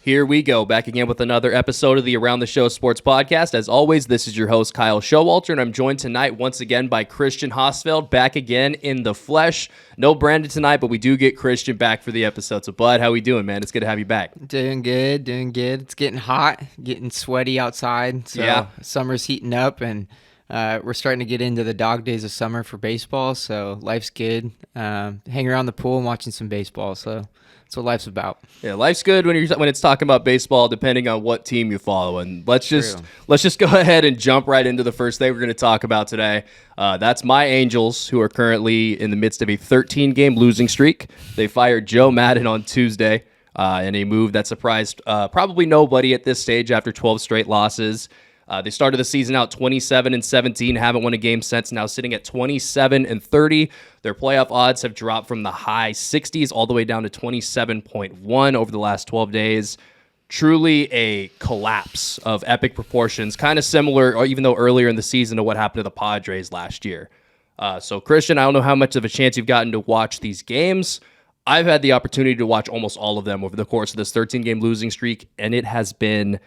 Here we go, back again with another episode of the Around the Show Sports Podcast. As always, this is your host, Kyle Showalter, and I'm joined tonight once again by Christian Hausfeld, back again in the flesh. No Brandon tonight, but we do get Christian back for the episode. So, Bud, how we doing, man? It's good to have you back. Doing good. It's getting hot, getting sweaty outside. So yeah. Summer's heating up, and we're starting to get into the dog days of summer for baseball. So life's good. Hanging around the pool and watching some baseball. So that's what life's about. Yeah, life's good when it's talking about baseball, depending on what team you follow. And let's just go ahead and jump right into the first thing we're going to talk about today. That's my Angels, who are currently in the midst of a 13-game losing streak. They fired Joe Maddon on Tuesday in a move that surprised probably nobody at this stage after 12 straight losses. They started the season out 27-17, haven't won a game since, now sitting at 27-30. Their playoff odds have dropped from the high 60s all the way down to 27.1 over the last 12 days. Truly a collapse of epic proportions, kind of similar, or even though earlier in the season, to what happened to the Padres last year. So, Christian, I don't know how much of a chance you've gotten to watch these games. I've had the opportunity to watch almost all of them over the course of this 13-game losing streak, and it has been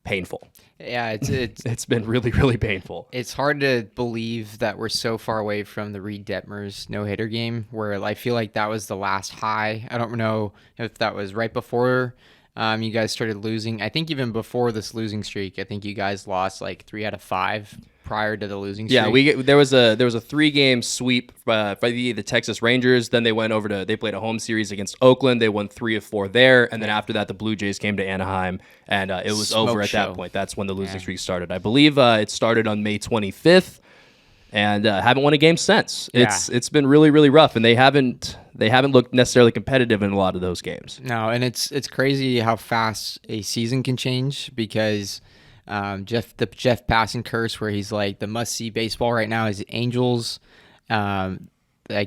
painful. Yeah, it's been really, really painful. It's hard to believe that we're so far away from the Reed Detmers no-hitter game, where I feel like that was the last high. I don't know if that was right before you guys started losing. I think even before this losing streak, I think you guys lost like 3 out of 5 prior to the losing streak. Yeah, there was a 3-game sweep by the Texas Rangers. Then they played a home series against Oakland. They won 3 of 4 there, and then after that, the Blue Jays came to Anaheim, and it was over at that point. That's when the losing streak started. I believe it started on May 25th, and haven't won a game since. It's been really, really rough, and they haven't looked necessarily competitive in a lot of those games. No, and it's crazy how fast a season can change because. Jeff Passan curse, where he's like, the must-see baseball right now is Angels. I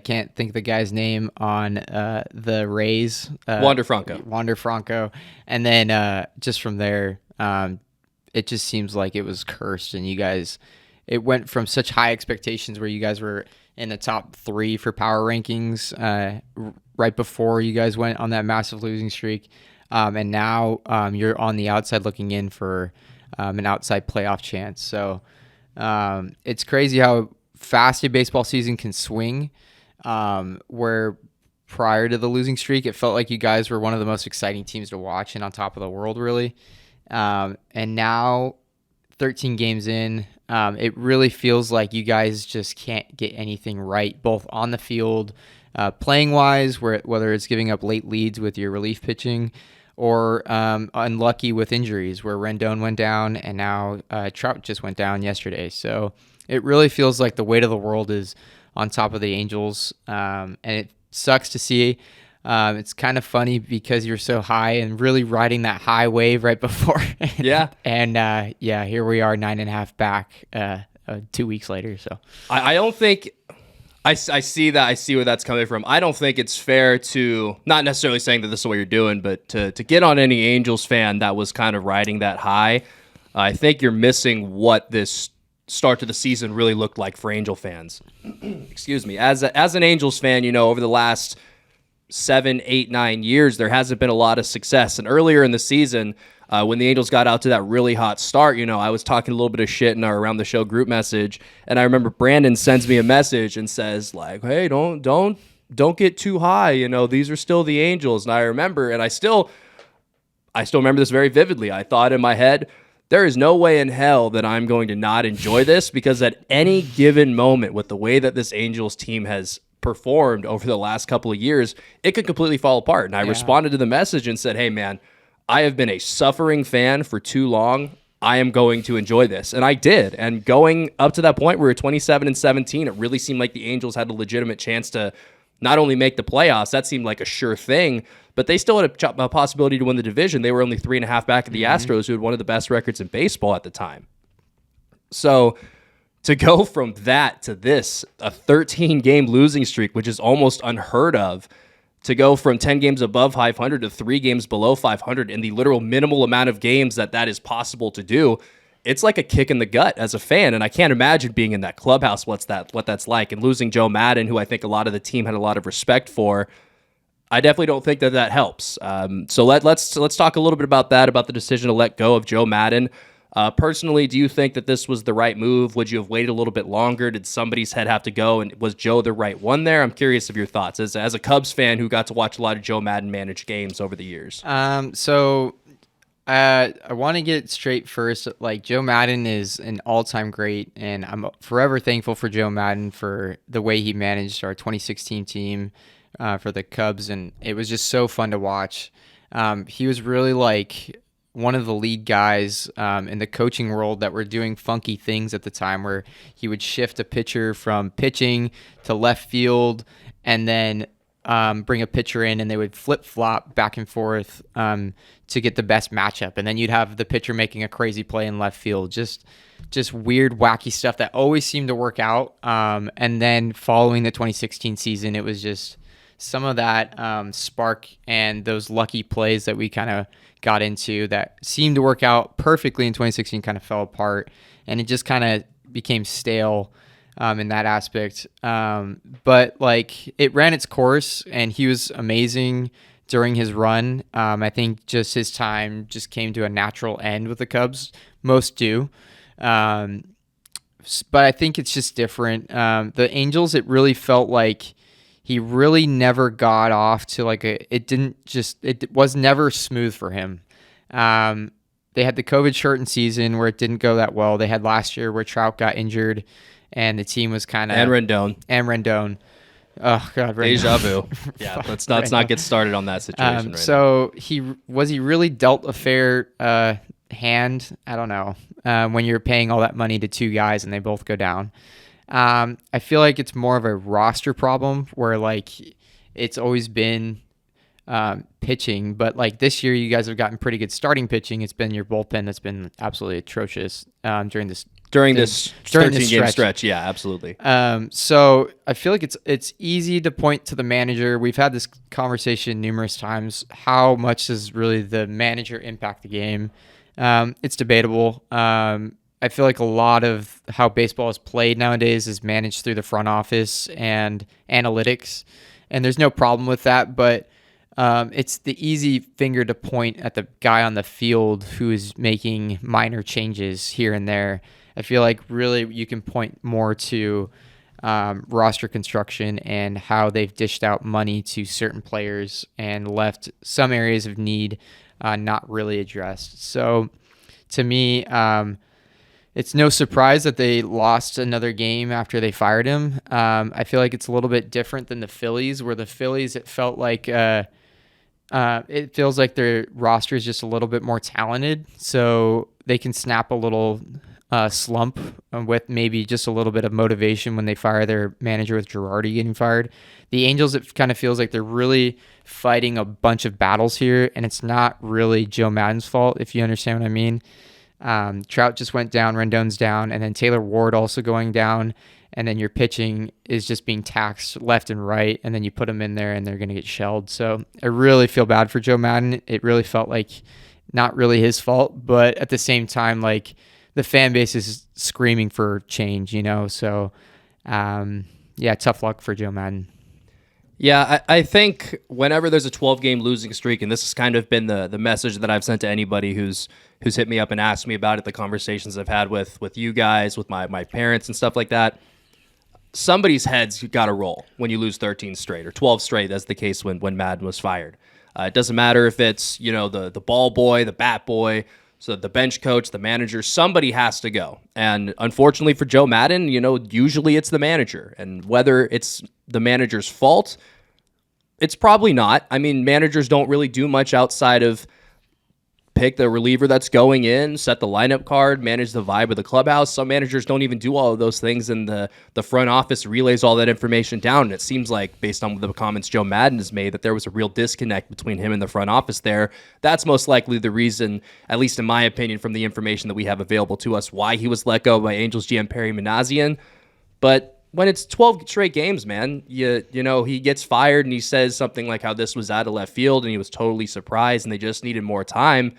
can't think of the guy's name on the Rays. Wander Franco. And then just from there, it just seems like it was cursed. And you guys, it went from such high expectations where you guys were in the top 3 for power rankings right before you guys went on that massive losing streak. And now you're on the outside looking in for an outside playoff chance. So it's crazy how fast a baseball season can swing, where prior to the losing streak, it felt like you guys were one of the most exciting teams to watch and on top of the world, really. And now, 13 games in, it really feels like you guys just can't get anything right, both on the field, playing-wise, whether it's giving up late leads with your relief pitching, or unlucky with injuries, where Rendon went down and now Trout just went down yesterday. So it really feels like the weight of the world is on top of the Angels, and it sucks to see. It's kind of funny because you're so high and really riding that high wave right before. Yeah. And here we are 9.5 back 2 weeks later. So I don't think... I see that. I see where that's coming from. I don't think it's fair to, not necessarily saying that this is what you're doing, but to get on any Angels fan that was kind of riding that high. I think you're missing what this start to the season really looked like for Angel fans. Excuse me. As an Angels fan, over the last 7, 8, 9 years, there hasn't been a lot of success. And earlier in the season, when the Angels got out to that really hot start, I was talking a little bit of shit in our Around the Show group message, and I remember Brandon sends me a message and says, like, hey, don't get too high. These are still the Angels. And I remember, and I still remember this very vividly. I thought in my head, there is no way in hell that I'm going to not enjoy this, because at any given moment, with the way that this Angels team has performed over the last couple of years, it could completely fall apart. And I responded to the message and said, hey, man, I have been a suffering fan for too long. I am going to enjoy this. And I did. And going up to that point where we were 27-17, it really seemed like the Angels had a legitimate chance to not only make the playoffs, that seemed like a sure thing, but they still had a possibility to win the division. They were only 3.5 back of the Astros, who had one of the best records in baseball at the time. So to go from that to this, a 13-game losing streak, which is almost unheard of, to go from 10 games above 500 to 3 games below 500 in the literal minimal amount of games that is possible to do, it's like a kick in the gut as a fan. And I can't imagine being in that clubhouse, what that's like. And losing Joe Maddon, who I think a lot of the team had a lot of respect for, I definitely don't think that helps. So let's talk a little bit about that, about the decision to let go of Joe Maddon. Personally, do you think that this was the right move? Would you have waited a little bit longer? Did somebody's head have to go? And was Joe the right one there? I'm curious of your thoughts as a Cubs fan who got to watch a lot of Joe Maddon manage games over the years. So I want to get straight first. Like, Joe Maddon is an all-time great, and I'm forever thankful for Joe Maddon for the way he managed our 2016 team for the Cubs, and it was just so fun to watch. He was really like one of the lead guys in the coaching world that were doing funky things at the time, where he would shift a pitcher from pitching to left field and then bring a pitcher in, and they would flip-flop back and forth to get the best matchup. And then you'd have the pitcher making a crazy play in left field. Just weird, wacky stuff that always seemed to work out. And then following the 2016 season, it was just some of that spark and those lucky plays that we kind of got into that seemed to work out perfectly in 2016 kind of fell apart, and it just kind of became stale in that aspect. But like, it ran its course, and he was amazing during his run. I think just his time just came to a natural end with the Cubs. Most do. But I think it's just different. The Angels, it really felt like he really never got off to like it was never smooth for him. They had the COVID shortened season where it didn't go that well. They had last year where Trout got injured and the team was kind of... And Rendon. Oh, God. Rendon. Deja vu. Yeah, let's not get started on that situation right so now. He really dealt a fair hand? I don't know. When you're paying all that money to two guys and they both go down. I feel like it's more of a roster problem where like it's always been pitching, but like this year you guys have gotten pretty good starting pitching. It's been your bullpen that's been absolutely atrocious during this 13-game stretch. Yeah, absolutely. So I feel like it's easy to point to the manager. We've had this conversation numerous times. How much does really the manager impact the game? It's debatable. I feel like a lot of how baseball is played nowadays is managed through the front office and analytics, and there's no problem with that, but it's the easy finger to point at the guy on the field who is making minor changes here and there. I feel like really you can point more to roster construction and how they've dished out money to certain players and left some areas of need not really addressed. So to me, it's no surprise that they lost another game after they fired him. I feel like it's a little bit different than the Phillies, where the Phillies, it felt like it feels like their roster is just a little bit more talented, so they can snap a little slump with maybe just a little bit of motivation when they fire their manager with Girardi getting fired. The Angels, it kind of feels like they're really fighting a bunch of battles here, and it's not really Joe Maddon's fault, if you understand what I mean. Trout just went down, Rendon's down, and then Taylor Ward also going down, and then your pitching is just being taxed left and right, and then you put them in there and they're going to get shelled. So I really feel bad for Joe Maddon. It really felt like not really his fault, but at the same time, like, the fan base is screaming for change, you know? So, yeah, tough luck for Joe Maddon. Yeah, I think whenever there's a 12-game losing streak, and this has kind of been the message that I've sent to anybody who's hit me up and asked me about it, the conversations I've had with you guys, with my parents and stuff like that, somebody's head's got to roll when you lose 13 straight or 12 straight, as the case when Maddon was fired. It doesn't matter if it's, the ball boy, the bat boy, so the bench coach, the manager, somebody has to go. And unfortunately for Joe Maddon, usually it's the manager. And whether it's the manager's fault, it's probably not. I mean, managers don't really do much outside of pick the reliever that's going in, set the lineup card, manage the vibe of the clubhouse. Some managers don't even do all of those things, and the front office relays all that information down. And it seems like, based on the comments Joe Maddon has made, that there was a real disconnect between him and the front office there. That's most likely the reason, at least in my opinion, from the information that we have available to us, why he was let go by Angels GM Perry Manassian. But when it's 12 straight games, man, he gets fired and he says something like how this was out of left field and he was totally surprised and they just needed more time.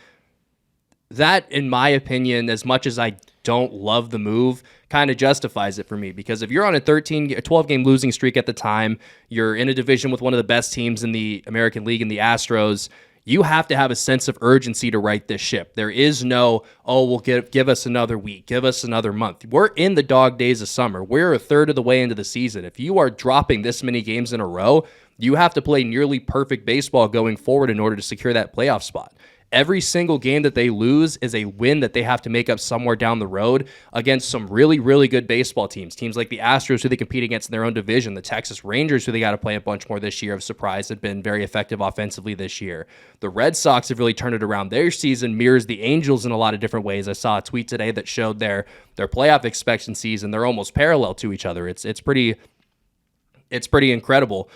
That, in my opinion, as much as I don't love the move kind of justifies it for me, because if you're on a 12-game losing streak at the time, you're in a division with one of the best teams in the American League in the Astros, you have to have a sense of urgency to right this ship. There is no, well, give us another week, give us another month. We're in the dog days of summer. We're a third of the way into the season. If you are dropping this many games in a row, you have to play nearly perfect baseball going forward in order to secure that playoff spot. Every single game that they lose is a win that they have to make up somewhere down the road against some really, really good baseball teams. Teams like the Astros, who they compete against in their own division, the Texas Rangers, who they got to play a bunch more this year, have surprised and been very effective offensively this year. The Red Sox have really turned it around. Their season mirrors the Angels in a lot of different ways. I saw a tweet today that showed their playoff expectancies, and they're almost parallel to each other. It's pretty incredible.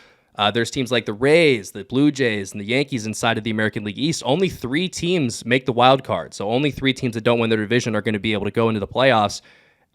There's teams like the Rays, the Blue Jays, and the Yankees inside of the American League East. Only 3 teams make the wild card. So only 3 teams that don't win their division are going to be able to go into the playoffs.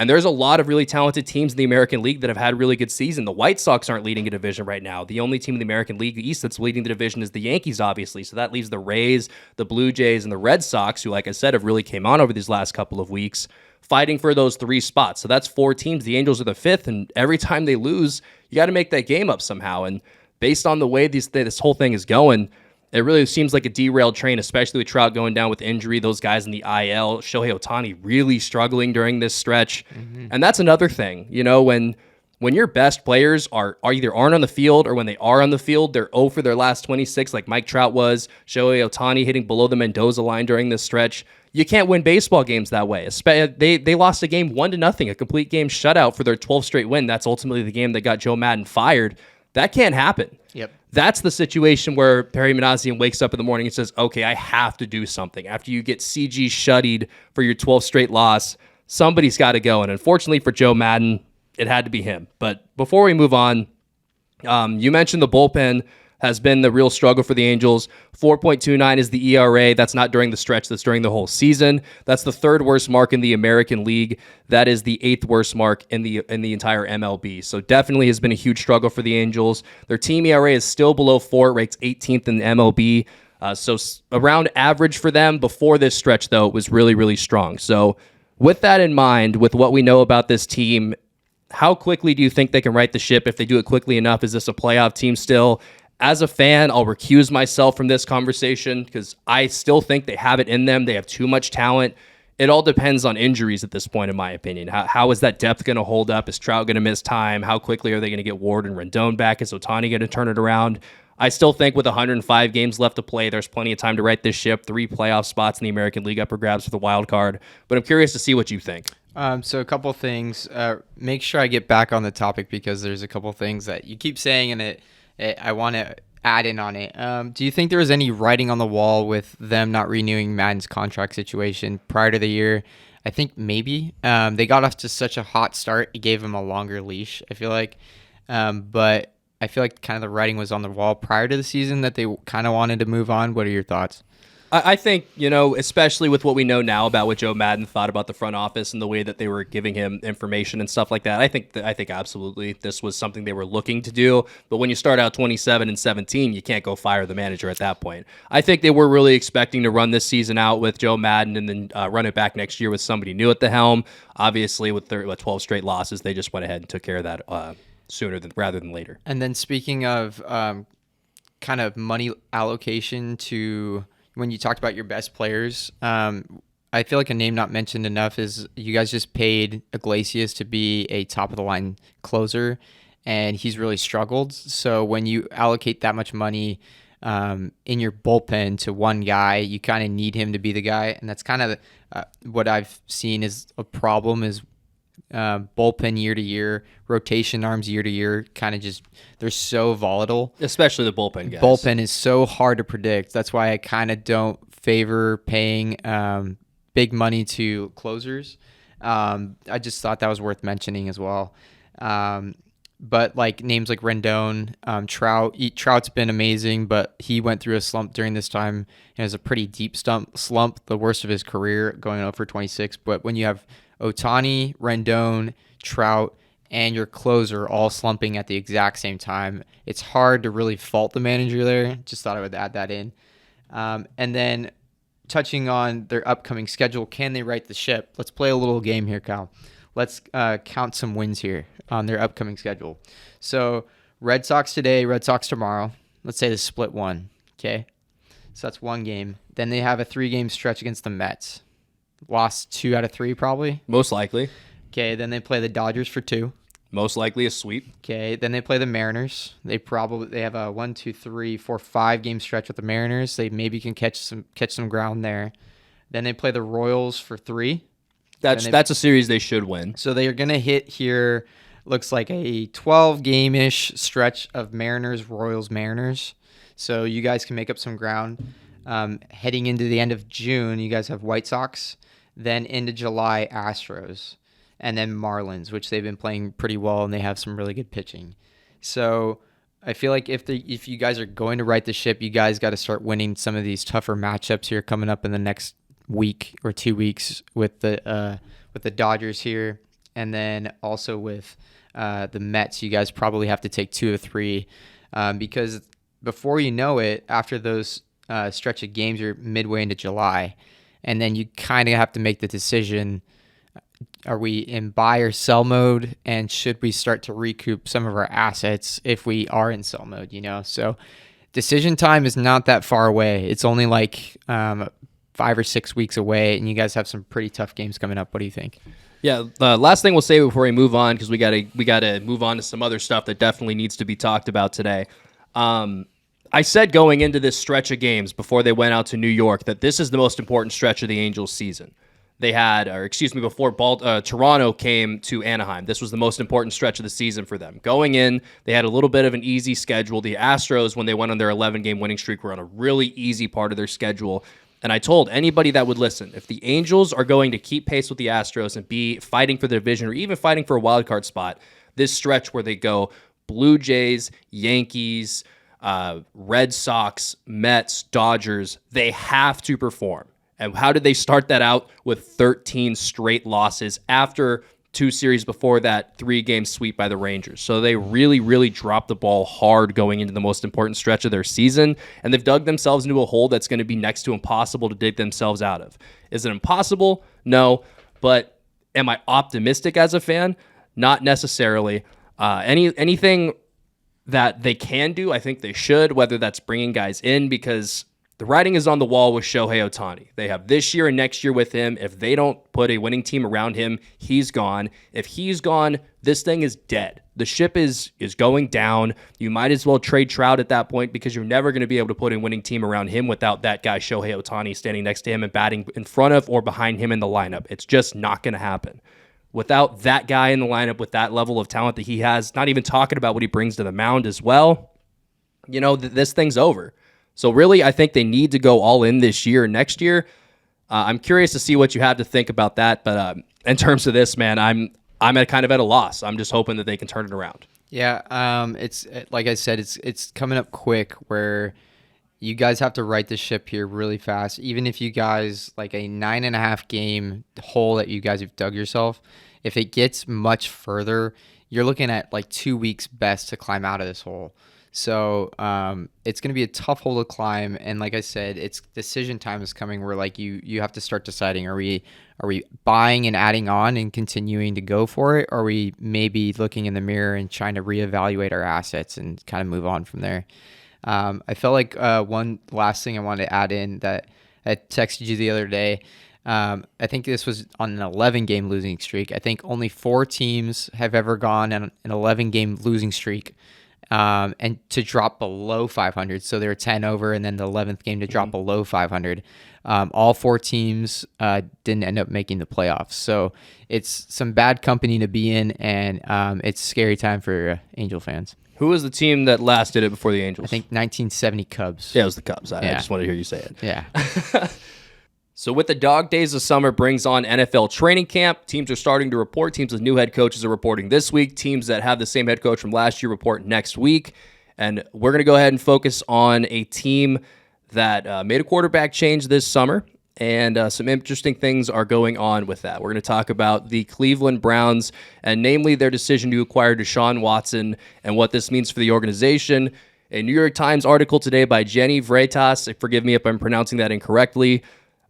And there's a lot of really talented teams in the American League that have had a really good season. The White Sox aren't leading a division right now. The only team in the American League East that's leading the division is the Yankees, obviously. So that leaves the Rays, the Blue Jays, and the Red Sox, who, like I said, have really came on over these last couple of weeks, fighting for those 3 spots. So that's 4 teams. The Angels are the 5th, and every time they lose, you got to make that game up somehow. And based on the way this whole thing is going, it really seems like a derailed train, especially with Trout going down with injury, those guys in the IL, Shohei Ohtani really struggling during this stretch. Mm-hmm. And that's another thing, when your best players are either aren't on the field, or when they are on the field, they're 0 for their last 26, like Mike Trout was, Shohei Ohtani hitting below the Mendoza line during this stretch. You can't win baseball games that way. They lost a game 1-0, a complete game shutout for their 12th straight win. That's ultimately the game that got Joe Maddon fired. That can't happen. Yep. That's the situation where Perry Minasian wakes up in the morning and says, okay, I have to do something. After you get CG shuttied for your 12th straight loss, somebody's got to go. And unfortunately for Joe Maddon, it had to be him. But before we move on, you mentioned the bullpen has been the real struggle for the Angels. 4.29 is the ERA. That's not during the stretch. That's during the whole season. That's the 3rd worst mark in the American League. That is the 8th worst mark in the entire MLB. So definitely has been a huge struggle for the Angels. Their team ERA is still below 4. It ranks 18th in the MLB. So around average for them. Before this stretch, though, it was really, really strong. So with that in mind, with what we know about this team, how quickly do you think they can right the ship? If they do it quickly enough, is this a playoff team still? As a fan, I'll recuse myself from this conversation because I still think they have it in them. They have too much talent. It all depends on injuries at this point, in my opinion. How is that depth going to hold up? Is Trout going to miss time? How quickly are they going to get Ward and Rendon back? Is Ohtani going to turn it around? I still think with 105 games left to play, there's plenty of time to right this ship. 3 playoff spots in the American League up for grabs for the wild card. But I'm curious to see what you think. So a couple things. Make sure I get back on the topic because there's a couple things that you keep saying and I want to add in on it. Do you think there was any writing on the wall with them not renewing Madden's contract situation prior to the year? I think maybe. They got off to such a hot start. It gave them a longer leash, I feel like. But I feel like kind of the writing was on the wall prior to the season that they kind of wanted to move on. What are your thoughts? I think, especially with what we know now about what Joe Maddon thought about the front office and the way that they were giving him information and stuff like that, I think absolutely this was something they were looking to do. But when you start out 27-17, you can't go fire the manager at that point. I think they were really expecting to run this season out with Joe Maddon and then run it back next year with somebody new at the helm. Obviously, with their 12 straight losses, they just went ahead and took care of that rather than later. And then speaking of kind of money allocation to when you talked about your best players, I feel like a name not mentioned enough is you guys just paid Iglesias to be a top-of-the-line closer, and he's really struggled. So when you allocate that much money in your bullpen to one guy, you kind of need him to be the guy, and that's kind of what I've seen is a problem is bullpen year to year, rotation arms year to year, kind of just they're so volatile. Especially the bullpen guys. Bullpen is so hard to predict. That's why I kind of don't favor paying big money to closers. I just thought that was worth mentioning as well. But like names like Rendon, Trout's been amazing, but he went through a slump during this time. It was a pretty deep slump, the worst of his career, going 0 for 26. But when you have Ohtani, Rendon, Trout, and your closer all slumping at the exact same time, it's hard to really fault the manager there. Just thought I would add that in. And then touching on their upcoming schedule. Can they right the ship? Let's play a little game here, Kyle. Let's count some wins here on their upcoming schedule. So Red Sox today, Red Sox tomorrow. Let's say the split one, okay? So that's one game. Then they have a 3-game stretch against the Mets. Lost 2 out of 3 probably. Most likely. Okay, then they play the Dodgers for 2. Most likely a sweep. Okay, then they play the Mariners. They have a 1, 2, 3, 4, 5-game stretch with the Mariners. They maybe can catch some ground there. Then they play the Royals for 3. That's a series they should win. So they are going to hit here, looks like a 12-game-ish stretch of Mariners, Royals, Mariners. So you guys can make up some ground. Heading into the end of June, you guys have White Sox. Then into July, Astros. And then Marlins, which they've been playing pretty well, and they have some really good pitching. So I feel like if you guys are going to right the ship, you guys got to start winning some of these tougher matchups here coming up in the next week or 2 weeks with the Dodgers here, and then also with the Mets. You guys probably have to take 2 or 3 because before you know it, after those stretch of games, you're midway into July, and then you kind of have to make the decision. Are we in buy or sell mode, and should we start to recoup some of our assets if we are in sell mode, So decision time is not that far away. It's only like 5 or 6 weeks away, and you guys have some pretty tough games coming up. What do you think? Yeah, last thing we'll say before we move on, because we gotta move on to some other stuff that definitely needs to be talked about today. I said going into this stretch of games before they went out to New York that this is the most important stretch of the Angels season. Before Toronto came to Anaheim, this was the most important stretch of the season for them. Going in, they had a little bit of an easy schedule. The Astros, when they went on their 11-game winning streak, were on a really easy part of their schedule. And I told anybody that would listen, if the Angels are going to keep pace with the Astros and be fighting for the division or even fighting for a wild card spot, this stretch where they go Blue Jays, Yankees, Red Sox, Mets, Dodgers, they have to perform. And how did they start that out? With 13 straight losses after 2 series before that 3-game sweep by the Rangers. So they really, really dropped the ball hard going into the most important stretch of their season, and they've dug themselves into a hole that's going to be next to impossible to dig themselves out of. Is it impossible? No. But am I optimistic as a fan? Not necessarily. Anything that they can do, I think they should, whether that's bringing guys in, because the writing is on the wall with Shohei Ohtani. They have this year and next year with him. If they don't put a winning team around him, he's gone. If he's gone, this thing is dead. The ship is going down. You might as well trade Trout at that point because you're never going to be able to put a winning team around him without that guy Shohei Ohtani standing next to him and batting in front of or behind him in the lineup. It's just not going to happen. Without that guy in the lineup with that level of talent that he has, not even talking about what he brings to the mound as well, this thing's over. So really, I think they need to go all in this year and next year. I'm curious to see what you have to think about that. But in terms of this, man, I'm at a loss. I'm just hoping that they can turn it around. Yeah, it's like I said, it's coming up quick where you guys have to right the ship here really fast. Even if you guys like a 9.5 game hole that you guys have dug yourself, if it gets much further, you're looking at like 2 weeks best to climb out of this hole. So it's going to be a tough hole to climb, and like I said, it's decision time is coming where like you have to start deciding: are we buying and adding on and continuing to go for it, or are we maybe looking in the mirror and trying to reevaluate our assets and kind of move on from there? I felt like one last thing I wanted to add in that I texted you the other day. I think this was on an 11-game losing streak. I think only 4 teams have ever gone on an 11-game losing streak. And to drop below 500. So they were 10 over, and then the 11th game to drop below 500. All 4 teams didn't end up making the playoffs. So it's some bad company to be in, and it's a scary time for Angel fans. Who was the team that last did it before the Angels? I think 1970 Cubs. Yeah, it was the Cubs. I just wanted to hear you say it. Yeah. So with the dog days of summer brings on NFL training camp. Teams are starting to report. Teams with new head coaches are reporting this week. Teams that have the same head coach from last year report next week. And we're going to go ahead and focus on a team that made a quarterback change this summer. And some interesting things are going on with that. We're going to talk about the Cleveland Browns, and namely their decision to acquire DeShaun Watson and what this means for the organization. A New York Times article today by Jenny Vretas, forgive me if I'm pronouncing that incorrectly,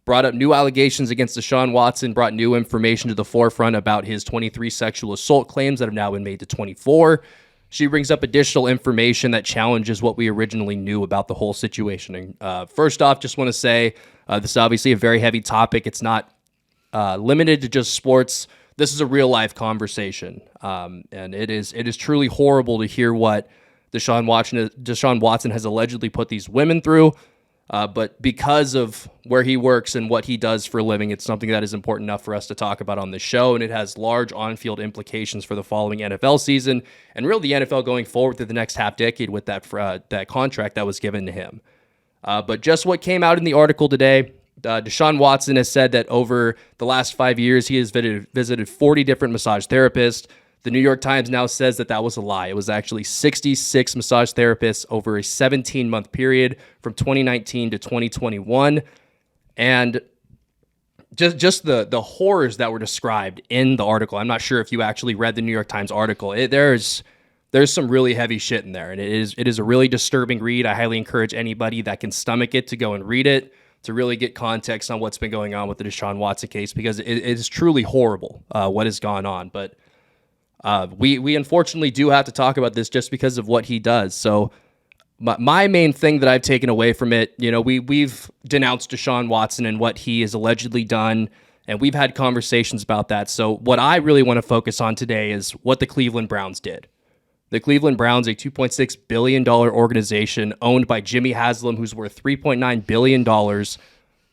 brought up new allegations against DeShaun Watson, brought new information to the forefront about his 23 sexual assault claims that have now been made to 24. She brings up additional information that challenges what we originally knew about the whole situation. And first off, just want to say this is obviously a very heavy topic. It's not limited to just sports. This is a real life conversation, and it is truly horrible to hear what Deshaun Watson has allegedly put these women through. But because of where he works and what he does for a living, it's something that is important enough for us to talk about on this show, and it has large on-field implications for the following NFL season and really the NFL going forward through the next half decade with that contract that was given to him. But just what came out in the article today, Deshaun Watson has said that over the last 5 years, he has visited 40 different massage therapists. The New York Times now says that was a lie. It was actually 66 massage therapists over a 17-month period from 2019 to 2021. And just the horrors that were described in the article. I'm not sure if you actually read the New York Times article. There's some really heavy shit in there, and it is a really disturbing read. I highly encourage anybody that can stomach it to go and read it to really get context on what's been going on with the Deshaun Watson case, because it is truly horrible what has gone on. But we unfortunately do have to talk about this just because of what he does. So my main thing that I've taken away from it, we've denounced Deshaun Watson and what he has allegedly done, and we've had conversations about that. So what I really want to focus on today is what the Cleveland Browns did. The Cleveland Browns, a $2.6 billion organization owned by Jimmy Haslam, who's worth $3.9 billion,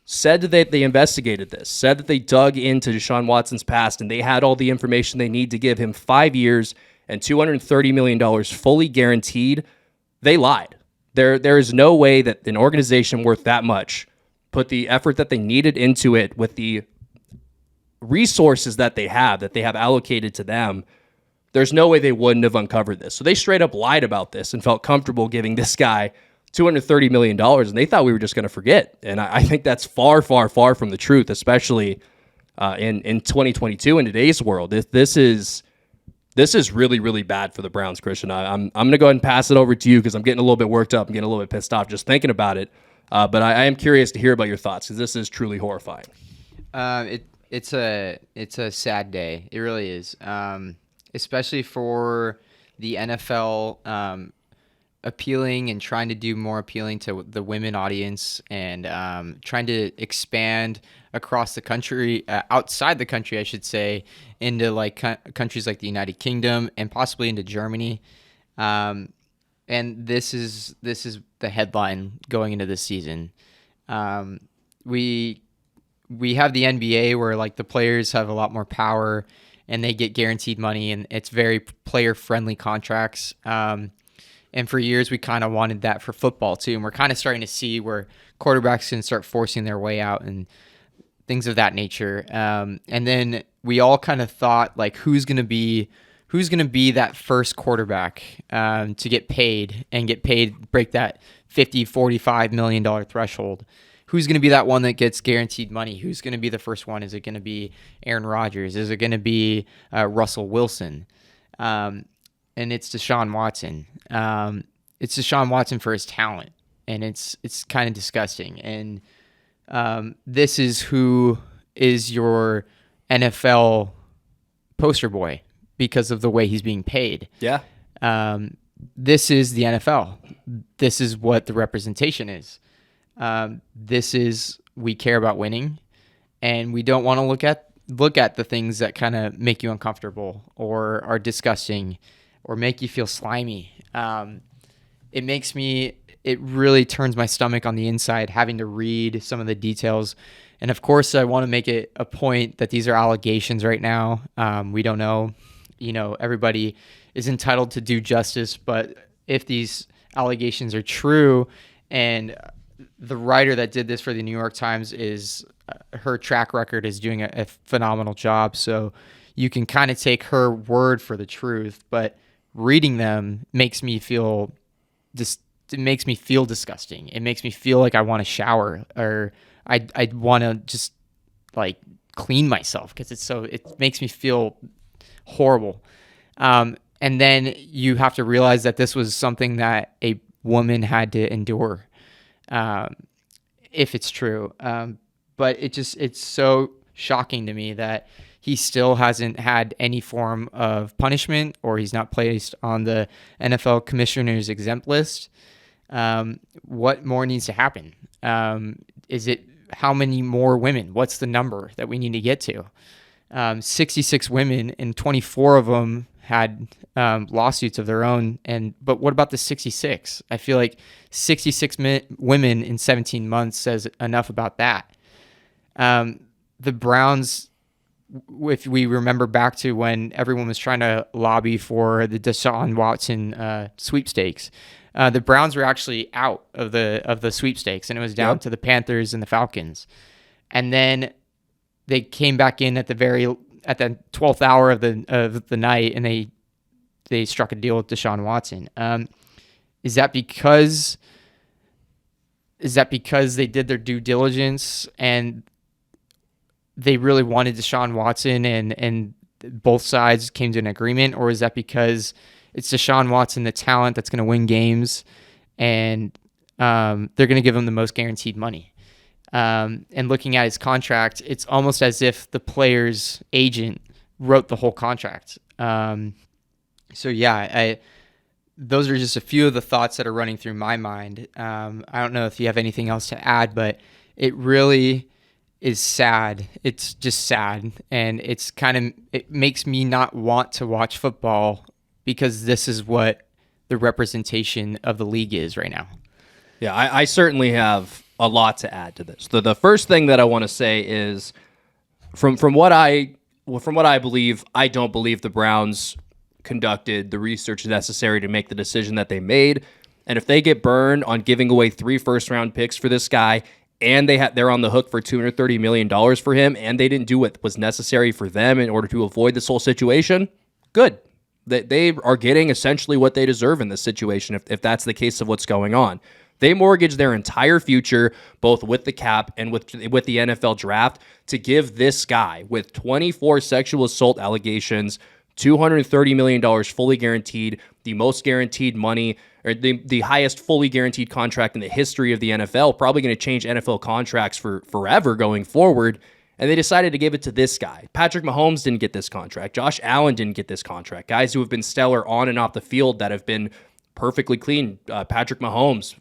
said that they investigated this, said that they dug into Deshaun Watson's past, and they had all the information they need to give him 5 years and $230 million fully guaranteed. They lied. There is no way that an organization worth that much put the effort that they needed into it with the resources that they have allocated to them. There's no way they wouldn't have uncovered this. So they straight up lied about this and felt comfortable giving this guy $230 million, and they thought we were just going to forget. And I think that's far, far, far from the truth, especially in 2022 in today's world. This is really, really bad for the Browns, Christian. I'm going to go ahead and pass it over to you because I'm getting a little bit worked up. I'm getting a little bit pissed off just thinking about it. But I am curious to hear about your thoughts because this is truly horrifying. It's a sad day. It really is. Especially for the NFL appealing and trying to do more appealing to the women audience and trying to expand across the country, outside the country, I should say, into like countries like the United Kingdom and possibly into Germany. And this is the headline going into this season. We have the NBA where like the players have a lot more power and they get guaranteed money, and it's very player-friendly contracts. And for years, we kind of wanted that for football, too. And we're kind of starting to see where quarterbacks can start forcing their way out and things of that nature. And then we all kind of thought, like, who's going to be that first quarterback to get paid, break that $50, $45 million threshold? Who's going to be that one that gets guaranteed money? Who's going to be the first one? Is it going to be Aaron Rodgers? Is it going to be Russell Wilson? And it's Deshaun Watson. It's Deshaun Watson for his talent, and it's kind of disgusting. And this is who is your NFL poster boy because of the way he's being paid. Yeah. This is the NFL. This is what the representation is. This is, we care about winning, and we don't want to look at the things that kind of make you uncomfortable or are disgusting or make you feel slimy. It really turns my stomach on the inside having to read some of the details. And of course, I want to make it a point that these are allegations right now. We don't know, everybody is entitled to do justice, but if these allegations are true, and the writer that did this for the New York Times her track record is doing a phenomenal job. So you can kind of take her word for the truth, but reading them makes me feel it makes me feel disgusting. It makes me feel like I want to shower, or I want to just like clean myself because it makes me feel horrible. And then you have to realize that this was something that a woman had to endure. If it's true. but it's so shocking to me that he still hasn't had any form of punishment, or he's not placed on the NFL commissioner's exempt list. What more needs to happen? Is it how many more women? What's the number that we need to get to? 66 women, and 24 of them had lawsuits of their own. But what about the 66? I feel like 66 women in 17 months says enough about that. The Browns, if we remember back to when everyone was trying to lobby for the DeShaun Watson sweepstakes, the Browns were actually out of the sweepstakes, and it was down to the Panthers and the Falcons. And then they came back in at the 12th hour of the night, and they struck a deal with DeShaun Watson. Is that because they did their due diligence and they really wanted Deshaun Watson and both sides came to an agreement, or is that because it's Deshaun Watson, the talent that's going to win games, and they're going to give him the most guaranteed money? And looking at his contract, it's almost as if the player's agent wrote the whole contract. Those are just a few of the thoughts that are running through my mind. I don't know if you have anything else to add, but it really is sad. It's just sad. And it makes me not want to watch football, because this is what the representation of the league is right now. Yeah, I certainly have a lot to add to this. The first thing that I want to say is from what I believe, I don't believe the Browns conducted the research necessary to make the decision that they made. And if they get burned on giving away 3 first-round picks for this guy, and they're on the hook for $230 million for him, and they didn't do what was necessary for them in order to avoid this whole situation, good. They are getting essentially what they deserve in this situation, if that's the case of what's going on. They mortgage their entire future, both with the cap and with the NFL draft, to give this guy with 24 sexual assault allegations, $230 million fully guaranteed, the most guaranteed money, or the highest fully guaranteed contract in the history of the NFL, probably going to change NFL contracts for forever going forward. And they decided to give it to this guy. Patrick Mahomes didn't get this contract. Josh Allen didn't get this contract. Guys who have been stellar on and off the field that have been perfectly clean. Patrick Mahomes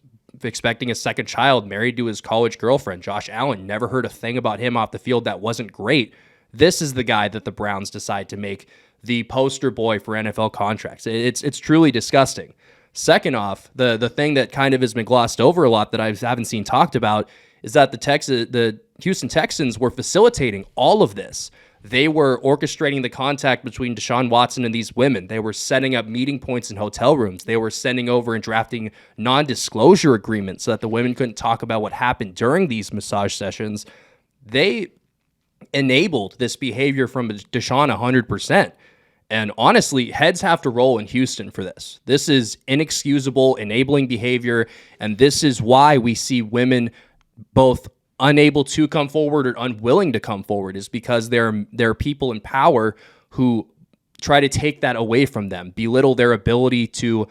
expecting a second child, married to his college girlfriend. Josh Allen, never heard a thing about him off the field that wasn't great. This is the guy that the Browns decide to make the poster boy for NFL contracts. It's truly disgusting. Second off, the thing that kind of has been glossed over a lot that I haven't seen talked about is that the Houston Texans were facilitating all of this. They were orchestrating the contact between DeShaun Watson and these women. They were setting up meeting points in hotel rooms. They were sending over and drafting non-disclosure agreements so that the women couldn't talk about what happened during these massage sessions. They enabled this behavior from DeShaun 100%. And honestly, heads have to roll in Houston for this. This is inexcusable, enabling behavior, and this is why we see women both unable to come forward or unwilling to come forward, is because there are people in power who try to take that away from them, belittle their ability to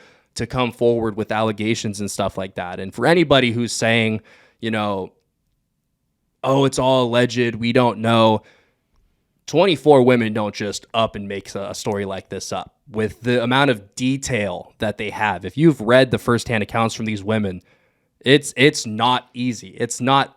come forward with allegations and stuff like that. And for anybody who's saying, oh, it's all alleged, we don't know, 24 women don't just up and make a story like this up. With the amount of detail that they have, if you've read the firsthand accounts from these women, it's not easy. It's not,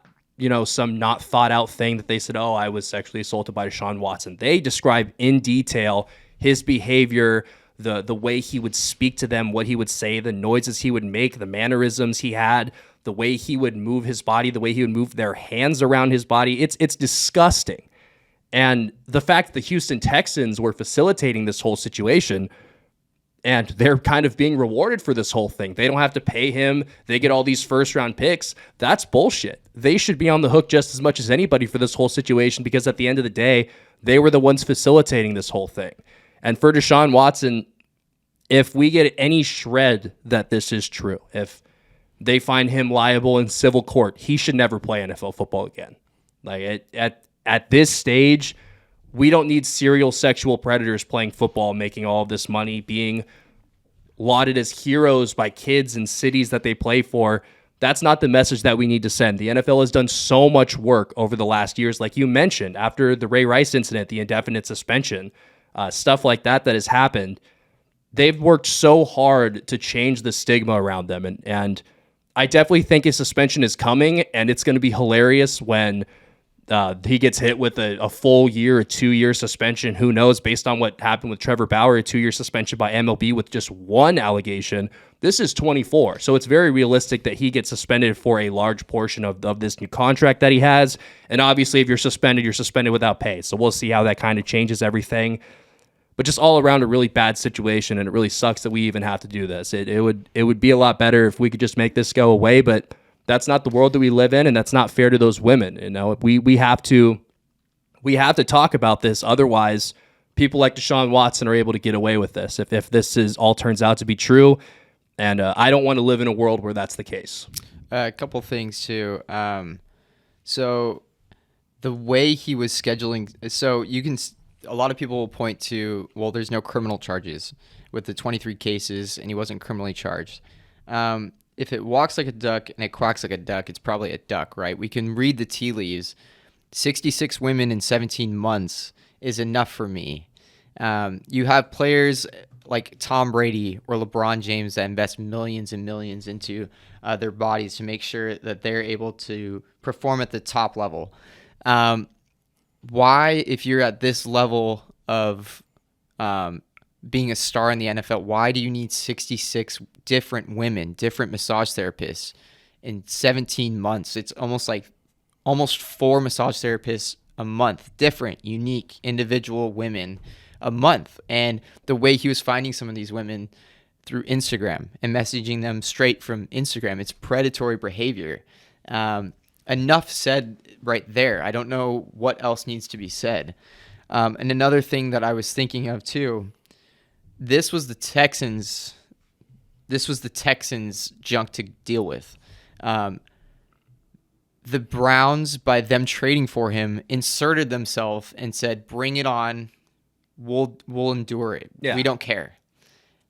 some not thought out thing that they said, oh, I was sexually assaulted by DeShaun Watson. They describe in detail his behavior, the way he would speak to them, what he would say, the noises he would make, the mannerisms he had, the way he would move his body, the way he would move their hands around his body. It's disgusting. And the fact that the Houston Texans were facilitating this whole situation, and they're kind of being rewarded for this whole thing. They don't have to pay him. They get all these first-round picks. That's bullshit. They should be on the hook just as much as anybody for this whole situation, because at the end of the day, they were the ones facilitating this whole thing. And for DeShaun Watson, if we get any shred that this is true, if they find him liable in civil court, he should never play NFL football again. Like, at this stage, we don't need serial sexual predators playing football, making all of this money, being lauded as heroes by kids in cities that they play for That's not the message that we need to send. The NFL has done so much work over the last years, like you mentioned, after the Ray Rice incident, the indefinite suspension, stuff like that has happened. They've worked so hard to change the stigma around them. And I definitely think a suspension is coming, and it's going to be hilarious when he gets hit with a full year or 2-year suspension. Who knows? Based on what happened with Trevor Bauer, a 2-year suspension by MLB with just one allegation. This is 24. So it's very realistic that he gets suspended for a large portion of this new contract that he has. And obviously, if you're suspended without pay. So we'll see how that kind of changes everything. But just all around a really bad situation, and it really sucks that we even have to do this. It would be a lot better if we could just make this go away, but that's not the world that we live in, and that's not fair to those women. You know, we have to talk about this. Otherwise, people like DeShaun Watson are able to get away with this if this all turns out to be true. And I don't want to live in a world where that's the case. A couple things too. So the way he was scheduling, so you can. A lot of people will point to, well, there's no criminal charges with the 23 cases, and he wasn't criminally charged. If it walks like a duck and it quacks like a duck, it's probably a duck, right? We can read the tea leaves. 66 women in 17 months is enough for me. You have players like Tom Brady or LeBron James that invest millions and millions into their bodies to make sure that they're able to perform at the top level. Why, if you're at this level of being a star in the NFL, why do you need 66 different women, different massage therapists in 17 months? It's almost 4 massage therapists a month, different, unique, individual women a month. And the way he was finding some of these women through Instagram and messaging them straight from Instagram, it's predatory behavior. Enough said right there. I don't know what else needs to be said. And another thing that I was thinking of too, this was the Texans junk to deal with. The Browns, by them trading for him, inserted themselves and said, "Bring it on. We'll endure it. Yeah. We don't care."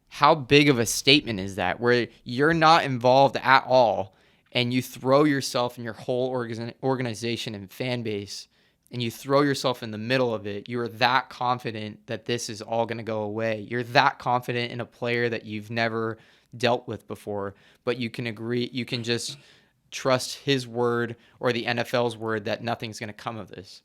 How big of a statement is that? Where you're not involved at all, and you throw yourself and your whole organization and fan base, and you throw yourself in the middle of it. You're that confident that this is all going to go away. You're that confident in a player that you've never dealt with before, but you can agree, you can just trust his word or the NFL's word that nothing's going to come of this.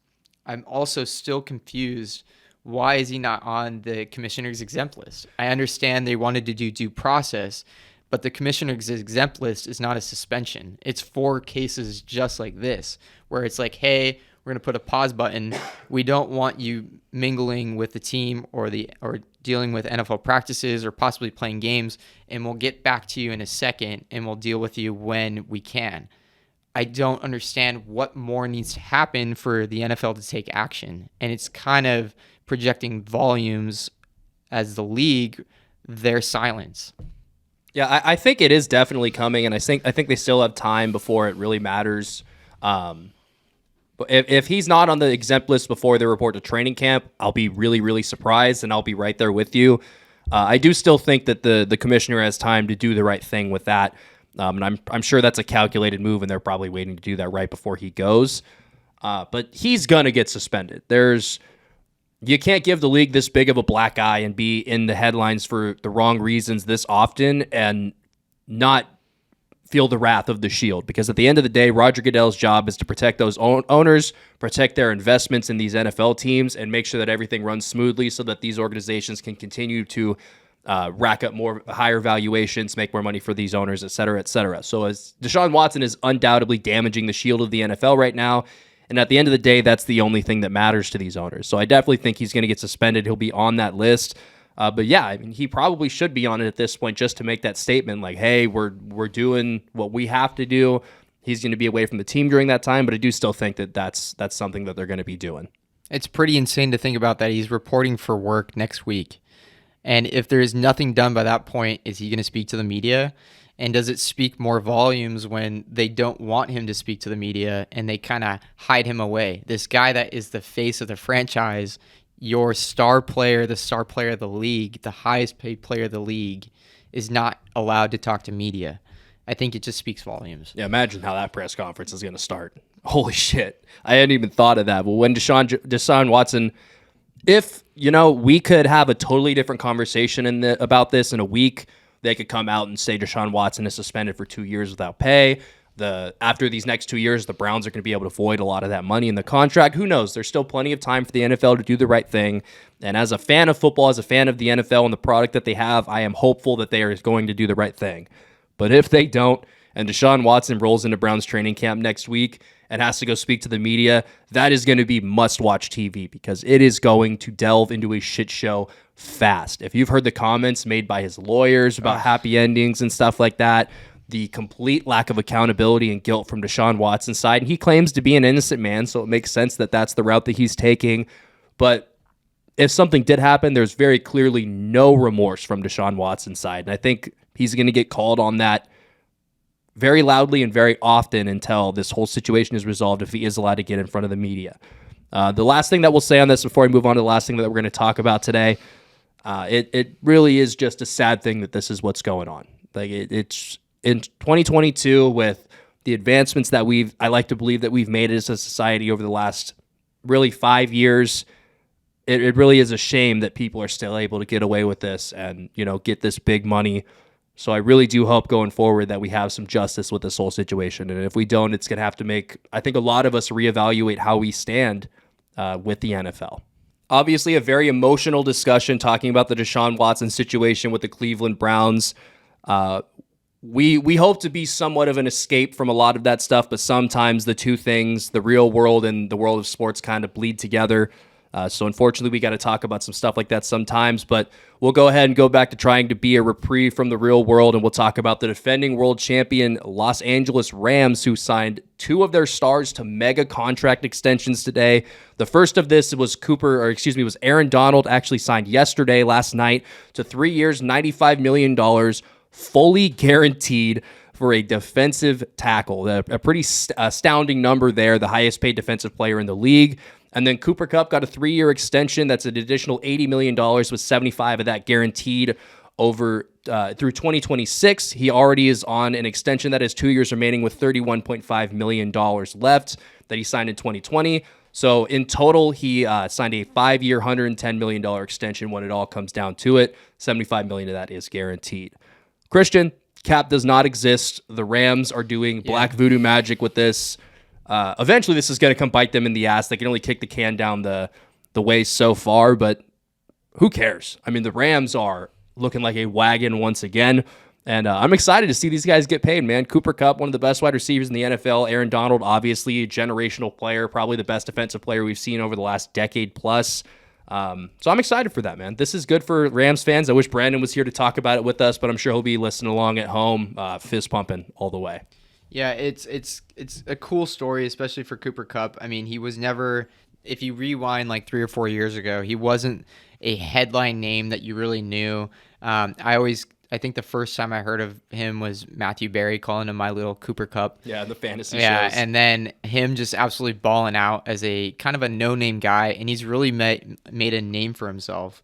I'm also still confused. Why is he not on the commissioner's exempt list? I understand they wanted to do due process, but the commissioner's exempt list is not a suspension. It's 4 cases just like this, where it's like, hey, we're going to put a pause button. We don't want you mingling with the team or dealing with NFL practices or possibly playing games, and we'll get back to you in a second, and we'll deal with you when we can. I don't understand what more needs to happen for the NFL to take action, and it's kind of projecting volumes as the league, their silence. Yeah, I think it is definitely coming, and I think they still have time before it really matters. But if he's not on the exempt list before they report to training camp, I'll be really, really surprised, and I'll be right there with you. I do still think that the commissioner has time to do the right thing with that, and I'm sure that's a calculated move, and they're probably waiting to do that right before he goes. But he's gonna get suspended. You can't give the league this big of a black eye and be in the headlines for the wrong reasons this often and not feel the wrath of the shield. Because at the end of the day, Roger Goodell's job is to protect those owners, protect their investments in these NFL teams, and make sure that everything runs smoothly so that these organizations can continue to rack up higher valuations, make more money for these owners, et cetera, et cetera. So as DeShaun Watson is undoubtedly damaging the shield of the NFL right now, and at the end of the day, that's the only thing that matters to these owners. So I definitely think he's going to get suspended. He'll be on that list. But yeah, I mean, he probably should be on it at this point just to make that statement like, hey, we're doing what we have to do. He's going to be away from the team during that time, but I do still think that that's something that they're going to be doing. It's pretty insane to think about that. He's reporting for work next week. And if there is nothing done by that point, is he going to speak to the media? And does it speak more volumes when they don't want him to speak to the media and they kind of hide him away? This guy that is the face of the franchise, your star player, the star player of the league, the highest paid player of the league, is not allowed to talk to media. I think it just speaks volumes. Yeah, imagine how that press conference is going to start. Holy shit. I hadn't even thought of that. But when DeShaun Watson, if, we could have a totally different conversation about this in a week, they could come out and say DeShaun Watson is suspended for 2 years without pay. After these next 2 years, the Browns are going to be able to void a lot of that money in the contract. Who knows? There's still plenty of time for the NFL to do the right thing. And as a fan of football, as a fan of the NFL and the product that they have, I am hopeful that they are going to do the right thing. But if they don't, and DeShaun Watson rolls into Browns training camp next week and has to go speak to the media, that is going to be must-watch TV because it is going to delve into a shit show fast. If you've heard the comments made by his lawyers about happy endings and stuff like that, the complete lack of accountability and guilt from DeShaun Watson's side, and he claims to be an innocent man, so it makes sense that that's the route that he's taking. But if something did happen, there's very clearly no remorse from DeShaun Watson's side, and I think he's going to get called on that very loudly and very often until this whole situation is resolved if he is allowed to get in front of the media. The last thing that we'll say on this before I move on to the last thing that we're going to talk about today, it really is just a sad thing that this is what's going on. Like it's in 2022 with the advancements that I like to believe that we've made as a society over the last really 5 years. It really is a shame that people are still able to get away with this and, get this big money. So I really do hope going forward that we have some justice with this whole situation. And if we don't, it's going to have to make, I think, a lot of us reevaluate how we stand with the NFL. Obviously, a very emotional discussion talking about the DeShaun Watson situation with the Cleveland Browns. We hope to be somewhat of an escape from a lot of that stuff, but sometimes the two things, the real world and the world of sports, kind of bleed together. So unfortunately, we got to talk about some stuff like that sometimes, but we'll go ahead and go back to trying to be a reprieve from the real world, and we'll talk about the defending world champion Los Angeles Rams, who signed 2 of their stars to mega contract extensions today. The first of this was was Aaron Donald, actually signed last night, to 3 years, $95 million, fully guaranteed for a defensive tackle. A pretty astounding number there, the highest paid defensive player in the league. And then Cooper Kupp got a 3-year extension. That's an additional $80 million with 75 of that guaranteed over through 2026. He already is on an extension that has 2 years remaining with $31.5 million left that he signed in 2020. So in total, he signed a 5-year, $110 million extension when it all comes down to it. $75 million of that is guaranteed. Christian, cap does not exist. The Rams are doing black voodoo magic with this. Eventually, this is going to come bite them in the ass. They can only kick the can down the way so far, but who cares? I mean, the Rams are looking like a wagon once again, and I'm excited to see these guys get paid, man. Cooper Kupp, one of the best wide receivers in the NFL. Aaron Donald, obviously a generational player, probably the best defensive player we've seen over the last decade plus. So I'm excited for that, man. This is good for Rams fans. I wish Brandon was here to talk about it with us, but I'm sure he'll be listening along at home, fist pumping all the way. Yeah, it's a cool story, especially for Cooper Kupp. I mean, he was never, if you rewind like 3 or 4 years ago, he wasn't a headline name that you really knew. I think the first time I heard of him was Matthew Berry calling him my little Cooper Kupp. Yeah, the fantasy shows. shows. And then him just absolutely balling out as a kind of a no-name guy, and he's really made a name for himself.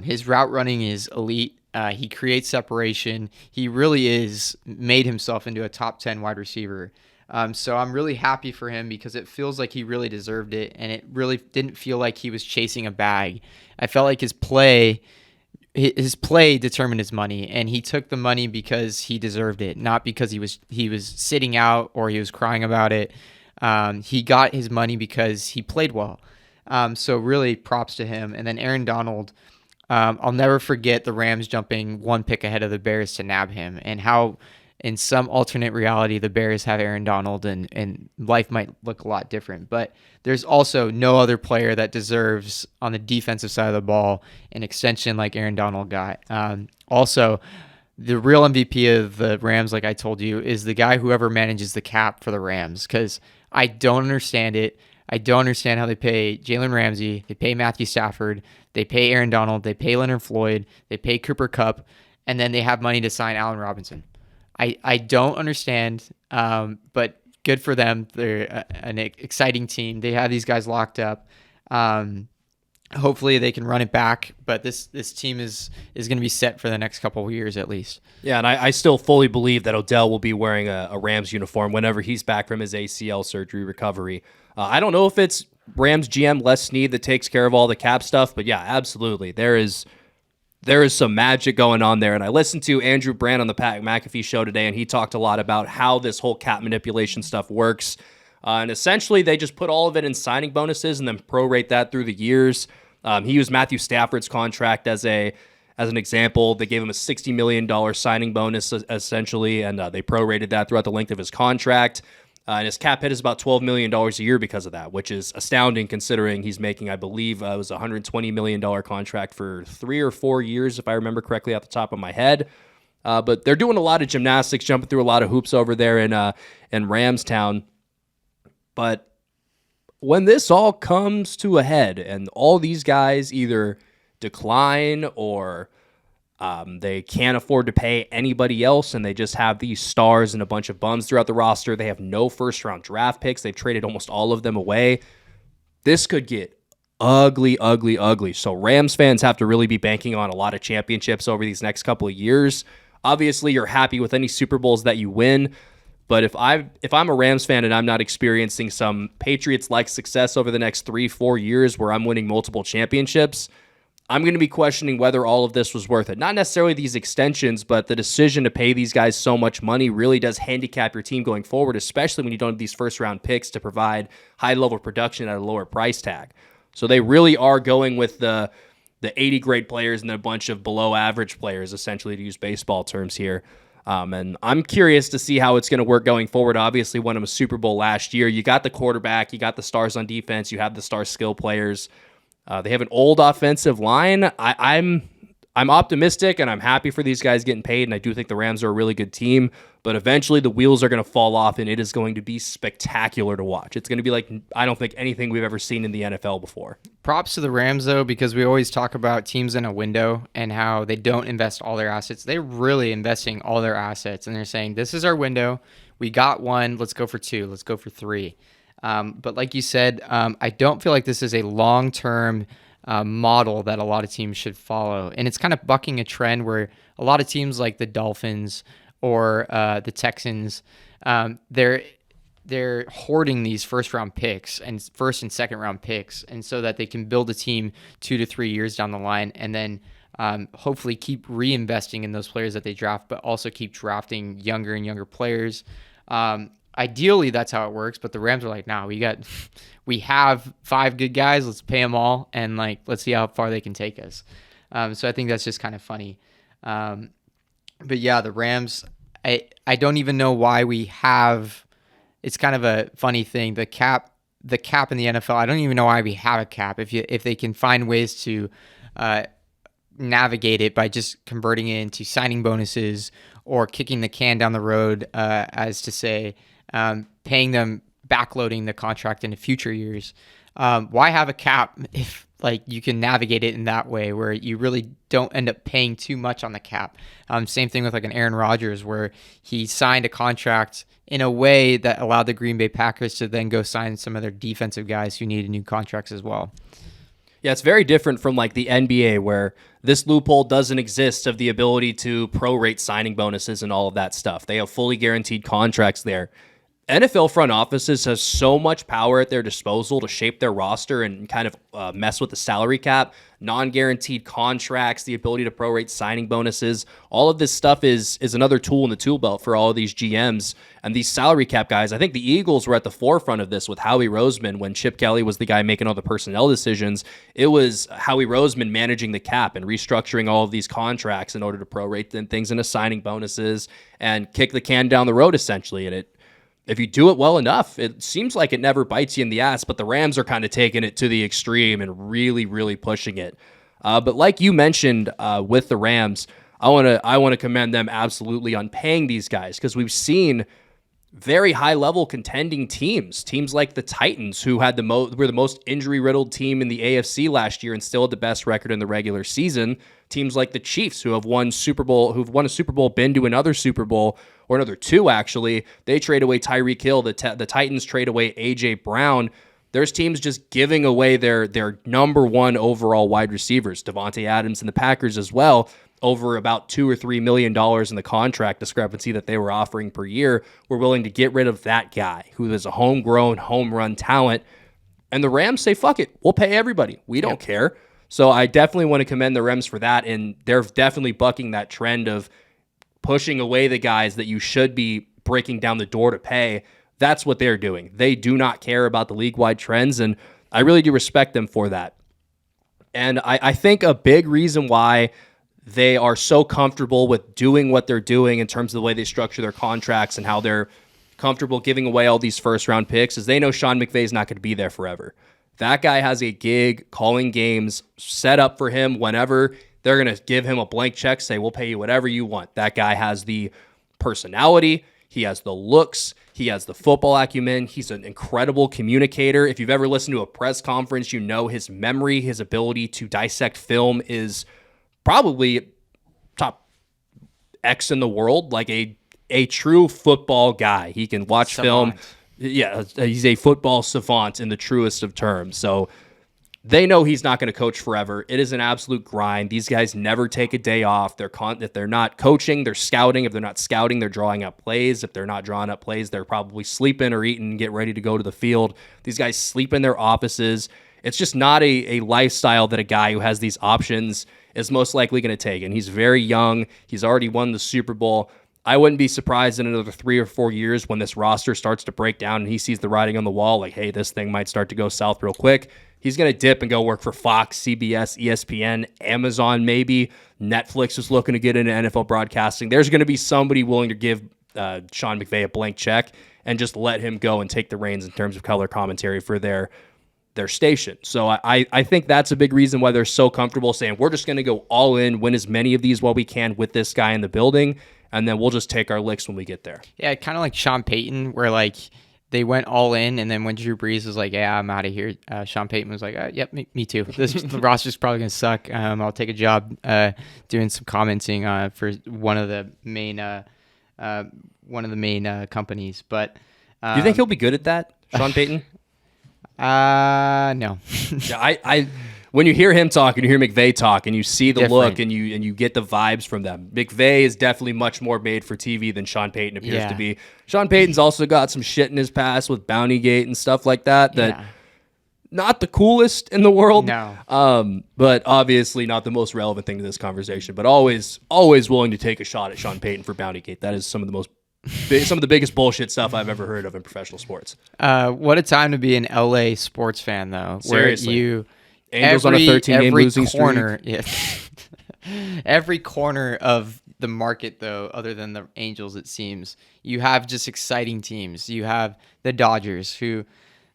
His route running is elite. He creates separation. He really is made himself into a top 10 wide receiver. So I'm really happy for him because it feels like he really deserved it, and it really didn't feel like he was chasing a bag. I felt like his play determined his money, and he took the money because he deserved it, not because he was sitting out or he was crying about it. He got his money because he played well. So really props to him. And then Aaron Donald, I'll never forget the Rams jumping 1 pick ahead of the Bears to nab him, and how in some alternate reality the Bears have Aaron Donald and life might look a lot different. But there's also no other player that deserves, on the defensive side of the ball, an extension like Aaron Donald got. Also, the real MVP of the Rams, like I told you, is the guy whoever manages the cap for the Rams, because I don't understand it. I don't understand how they pay Jalen Ramsey, they pay Matthew Stafford, they pay Aaron Donald, they pay Leonard Floyd, they pay Cooper Kupp, and then they have money to sign Allen Robinson. I don't understand, but good for them. They're an exciting team. They have these guys locked up. hopefully they can run it back. But this team is going to be set for the next couple of years at least. Yeah, and I still fully believe that Odell will be wearing a Rams uniform whenever he's back from his ACL surgery recovery. I don't know if it's Rams GM Les Snead that takes care of all the cap stuff, but yeah, absolutely. There is some magic going on there. And I listened to Andrew Brand on the Pat McAfee show today, and he talked a lot about how this whole cap manipulation stuff works. And essentially, they just put all of it in signing bonuses and then prorate that through the years. He used Matthew Stafford's contract as an example. They gave him a $60 million signing bonus, essentially, and they prorated that throughout the length of his contract. And his cap hit is about $12 million a year because of that, which is astounding considering he's making, I believe, it was a $120 million contract for 3 or 4 years, if I remember correctly off the top of my head. But they're doing a lot of gymnastics, jumping through a lot of hoops over there in Ramstown. But when this all comes to a head and all these guys either decline or they can't afford to pay anybody else, and they just have these stars and a bunch of bums throughout the roster. They have no first-round draft picks. They've traded almost all of them away. This could get ugly, ugly, ugly. So Rams fans have to really be banking on a lot of championships over these next couple of years. Obviously, you're happy with any Super Bowls that you win, but if I'm a Rams fan and I'm not experiencing some Patriots-like success over the next 3-4 years where I'm winning multiple championships, I'm going to be questioning whether all of this was worth it. Not necessarily these extensions, but the decision to pay these guys so much money really does handicap your team going forward, especially when you don't have these first-round picks to provide high-level production at a lower price tag. So they really are going with the 80 great players and a bunch of below-average players, essentially, to use baseball terms here. And I'm curious to see how it's going to work going forward. Obviously, won them a Super Bowl last year. You got the quarterback, you got the stars on defense, you have the star skill players. They have an old offensive line. I'm optimistic, and I'm happy for these guys getting paid, and I do think the Rams are a really good team, but eventually the wheels are going to fall off, and it is going to be spectacular to watch. It's going to be like, I don't think, anything we've ever seen in the NFL before. Props to the Rams, though, because we always talk about teams in a window and how they don't invest all their assets. They're really investing all their assets, and they're saying, this is our window. We got one. Let's go for 2. Let's go for 3. But like you said, I don't feel like this is a long-term model that a lot of teams should follow. And it's kind of bucking a trend where a lot of teams like the Dolphins or the Texans, they're hoarding these first-round picks and first- and second-round picks, and so that they can build a team 2 to 3 years down the line and then hopefully keep reinvesting in those players that they draft, but also keep drafting younger and younger players. Ideally, that's how it works, but the Rams are like, nah, we have 5 good guys. Let's pay them all, and let's see how far they can take us. So I think that's just kind of funny. But yeah, the Rams, I don't even know why we have. It's kind of a funny thing. The cap in the NFL. I don't even know why we have a cap. If they can find ways to navigate it by just converting it into signing bonuses or kicking the can down the road, as to say. Paying them, backloading the contract into future years. Why have a cap if you can navigate it in that way where you really don't end up paying too much on the cap? Same thing with an Aaron Rodgers where he signed a contract in a way that allowed the Green Bay Packers to then go sign some of their defensive guys who needed new contracts as well. Yeah, it's very different from the NBA where this loophole doesn't exist of the ability to prorate signing bonuses and all of that stuff. They have fully guaranteed contracts there. NFL front offices have so much power at their disposal to shape their roster and kind of mess with the salary cap, non-guaranteed contracts, the ability to prorate signing bonuses. All of this stuff is another tool in the tool belt for all of these GMs and these salary cap guys. I think the Eagles were at the forefront of this with Howie Roseman when Chip Kelly was the guy making all the personnel decisions. It was Howie Roseman managing the cap and restructuring all of these contracts in order to prorate things into signing bonuses and kick the can down the road, essentially. And if you do it well enough, it seems like it never bites you in the ass, but the Rams are kind of taking it to the extreme and really, really pushing it. But like you mentioned with the Rams, I want to commend them absolutely on paying these guys because we've seen very high-level contending teams like the Titans, who had were the most injury-riddled team in the AFC last year and still had the best record in the regular season. Teams like the Chiefs, who have won a Super Bowl, been to another Super Bowl, or another 2 actually. They trade away Tyreek Hill. The Titans trade away A.J. Brown. There's teams just giving away their number one overall wide receivers, Devontae Adams and the Packers as well, over about $2 or $3 million in the contract discrepancy that they were offering per year. We're willing to get rid of that guy who is a homegrown, home run talent. And the Rams say, fuck it, we'll pay everybody. We don't care. So I definitely want to commend the Rams for that. And they're definitely bucking that trend of pushing away the guys that you should be breaking down the door to pay. That's what they're doing. They do not care about the league-wide trends, and I really do respect them for that. And I think a big reason why they are so comfortable with doing what they're doing in terms of the way they structure their contracts and how they're comfortable giving away all these first-round picks is they know Sean McVay's not going to be there forever. That guy has a gig calling games set up for him whenever they're going to give him a blank check, say, we'll pay you whatever you want. That guy has the personality. He has the looks. He has the football acumen. He's an incredible communicator. If you've ever listened to a press conference, you know his memory, his ability to dissect film is probably top X in the world, like a true football guy. He can watch film. Yeah, he's a football savant in the truest of terms. So they know he's not going to coach forever. It is an absolute grind. These guys never take a day off. If they're not coaching, they're scouting. If they're not scouting, they're drawing up plays. If they're not drawing up plays, they're probably sleeping or eating, get ready to go to the field. These guys sleep in their offices. It's just not a lifestyle that a guy who has these options is most likely going to take. And he's very young. He's already won the Super Bowl. I wouldn't be surprised in another 3 or 4 years when this roster starts to break down and he sees the writing on the wall, like, hey, this thing might start to go south real quick. He's going to dip and go work for Fox, CBS, ESPN, Amazon maybe. Netflix is looking to get into NFL broadcasting. There's going to be somebody willing to give Sean McVay a blank check and just let him go and take the reins in terms of color commentary for their station. So I think that's a big reason why they're so comfortable saying, we're just going to go all in, win as many of these while we can with this guy in the building, and then we'll just take our licks when we get there. Yeah, kind of like Sean Payton, where like they went all in, and then when Drew Brees was like, yeah, I'm out of here, Sean Payton was like, yep, me too. The roster's probably going to suck. I'll take a job doing some commenting for one of the main companies. But do you think he'll be good at that, Sean Payton? No. Yeah, I when you hear him talk and you hear McVay talk and you see the look and you get the vibes from them, McVay is definitely much more made for TV than Sean Payton appears to be. Sean Payton's also got some shit in his past with Bountygate and stuff like that not the coolest in the world. No. But obviously not the most relevant thing to this conversation, but always willing to take a shot at Sean Payton for Bountygate. That is some of the biggest bullshit stuff I've ever heard of in professional sports. What a time to be an LA sports fan, though. Seriously. Angels on a 13-game losing streak. Yeah. Every corner of the market, though, other than the Angels, it seems, you have just exciting teams. You have the Dodgers, who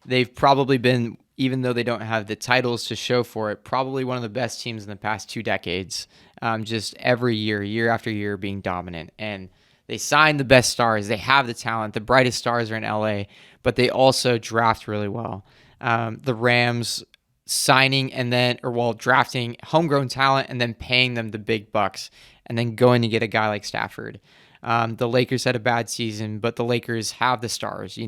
they've probably been, even though they don't have the titles to show for it, probably one of the best teams in the past 2 decades. Just every year after year, being dominant. And they sign the best stars. They have the talent. The brightest stars are in LA, but they also draft really well. The Rams signing drafting homegrown talent and then paying them the big bucks and then going to get a guy like Stafford. The Lakers had a bad season, but the Lakers have the stars,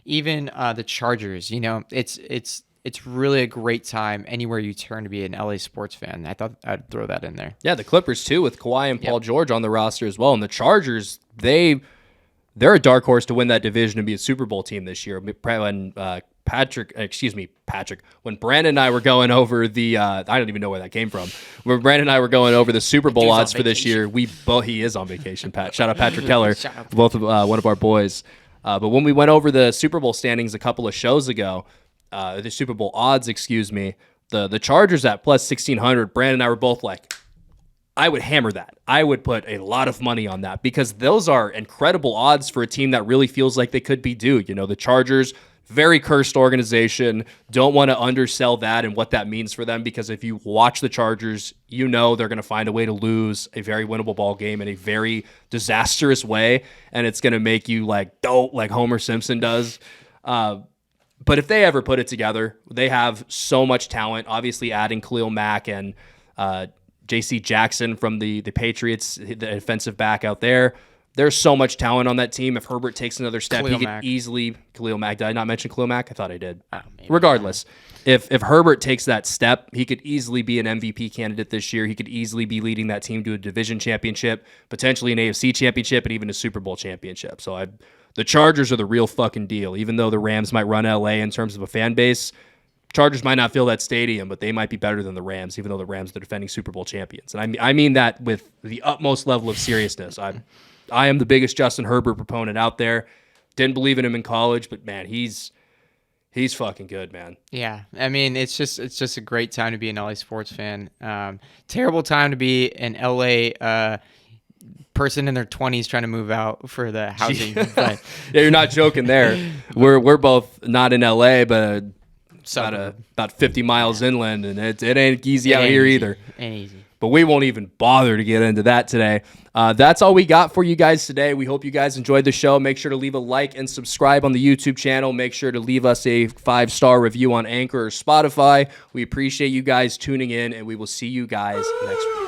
even the Chargers, it's really a great time anywhere you turn to be an LA sports fan. I thought I'd throw that in there. Yeah, the Clippers too, with Kawhi and Paul George on the roster as well. And the Chargers, they're a dark horse to win that division and be a Super Bowl team this year. When when Brandon and I were going over I don't even know where that came from. When Brandon and I were going over the Super Bowl odds for this year, he is on vacation, Pat. Shout out Patrick Keller, both of one of our boys. But when we went over the Super Bowl standings a couple of shows ago, the Super Bowl odds, the Chargers at plus 1,600, Brandon and I were both like, I would hammer that. I would put a lot of money on that because those are incredible odds for a team that really feels like they could be due. The Chargers, very cursed organization. Don't want to undersell that and what that means for them because if you watch the Chargers, they're going to find a way to lose a very winnable ball game in a very disastrous way, and it's going to make you dope like Homer Simpson does. But if they ever put it together, they have so much talent. Obviously, adding Khalil Mack and J.C. Jackson from the Patriots, the defensive back out there. There's so much talent on that team. If Herbert takes another step, Khalil he Mack. could easily Khalil Mack. Did I not mention Khalil Mack? I thought I did. Oh, maybe. Regardless, if Herbert takes that step, he could easily be an MVP candidate this year. He could easily be leading that team to a division championship, potentially an AFC championship, and even a Super Bowl championship. So the Chargers are the real fucking deal. Even though the Rams might run LA in terms of a fan base, Chargers might not fill that stadium, but they might be better than the Rams, even though the Rams are the defending Super Bowl champions. And I mean that with the utmost level of seriousness. I am the biggest Justin Herbert proponent out there. Didn't believe in him in college, but man, he's fucking good, man. Yeah, I mean, it's just a great time to be an LA sports fan. Terrible time to be an LA person in their 20s trying to move out for the housing. But Yeah, you're not joking there. We're both not in LA, but about 50 miles inland, and it ain't easy out here either. Ain't easy. But we won't even bother to get into that today. That's all we got for you guys today. We hope you guys enjoyed the show. Make sure to leave a like and subscribe on the YouTube channel. Make sure to leave us a 5-star review on Anchor or Spotify. We appreciate you guys tuning in, and we will see you guys next week.